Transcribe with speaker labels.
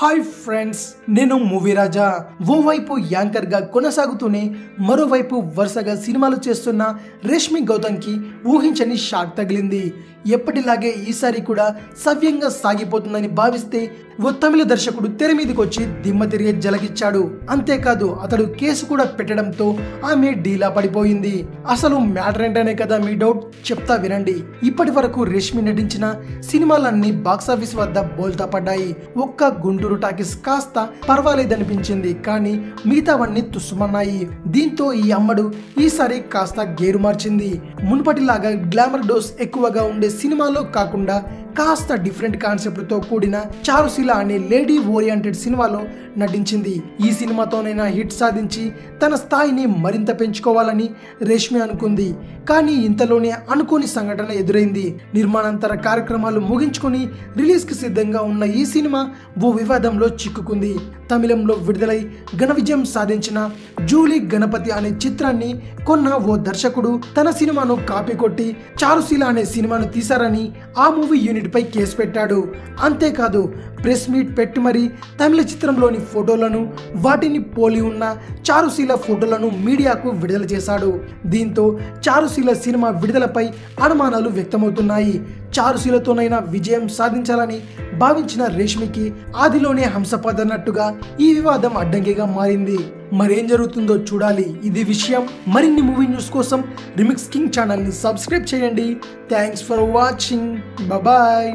Speaker 1: Hi friends, నేను movie రాజా. ఓవైపు anchor గా కొనసాగుతూనే మరోవైపు వరుసగా సినిమాలు చేస్తున్న రేష్మి గౌతమ్కి ఊహించని షాక్ తగిలింది. ఎప్పటిలాగే ఈసారి కూడా సవ్యంగా సాగిపోతుందని భావిస్తే ఓ తమిళ దర్శకుడు తెర మీదకి వచ్చి దిమ్మ తిరిగే జలకిచ్చాడు. అంతేకాదు అతడు కేసు కూడా పెట్టడంతో ఆమె డీలా పడిపోయింది. అసలు మ్యాటర్ ఏంటనే కదా మీ డౌట్, చెప్తా వినండి. ఇప్పటి వరకు రేష్మి నటించిన సినిమాలన్నీ బాక్సాఫీస్ వద్ద బోల్తా పడ్డాయి. ఒక్క గుంటూరు టాకీస్ కాస్త పర్వాలేదనిపించింది, కానీ మిగతావన్నీ తుస్సుమన్నాయి. దీంతో ఈ అమ్మడు ఈసారి కాస్త గేరు మార్చింది. మునుపటిలాగా గ్లామర్ డోస్ ఎక్కువగా ఉండే సినిమాలో కాకుండా కాస్త డిఫరెంట్ కాన్సెప్ట్ తో కూడిన చారుశీల అనే లేడీ ఓరియంటెడ్ సినిమాలో నటించింది. ఈ సినిమాతోనైనా హిట్ సాధించి తన స్థాయిని మరింత పెంచుకోవాలని రేష్మి అనుకుంది. కానీ ఇంతలోనే అనుకోని సంఘటన ఎదురైంది. నిర్మాణాంతర కార్యక్రమాలు ముగించుకొని రిలీజ్ కి సిద్ధంగా ఉన్న ఈ సినిమా ఓ వివాదంలో చిక్కుకుంది. తమిళంలో విడుదలై ఘన విజయం సాధించిన జూలీ గణపతి అనే చిత్రాన్ని కొన్న ఓ దర్శకుడు తన సినిమాను కాపీ కొట్టి చారుశీల అనే సినిమాను తీశారని ఆ మూవీ యూనిట్ పై కేసు పెట్టాడు. అంతేకాదు ప్రెస్ మీట్ పెట్టి మరి తమిళ చిత్రంలోని ఫోటోలను, వాటిని పోలి ఉన్న చారుశీల ఫోటోలను మీడియాకు విడుదల చేశాడు. దీంతో చారుశీల సినిమా విడుదలపై అనుమానాలు వ్యక్తమవుతున్నాయి. చారుశీలతోనైనా విజయం సాధించాలని భావించిన రేష్మికి ఆదిలోనే హంసపదన్నట్టుగా ఈ వివాదం అడ్డంకిగా మారింది. మరేం జరుగుతుందో చూడాలి. ఇది విషయం. మరిన్ని మూవీ న్యూస్ కోసం రిమిక్స్ కింగ్ ఛానల్ ని సబ్స్క్రైబ్ చేయండి. Thanks for watching. బాయ్.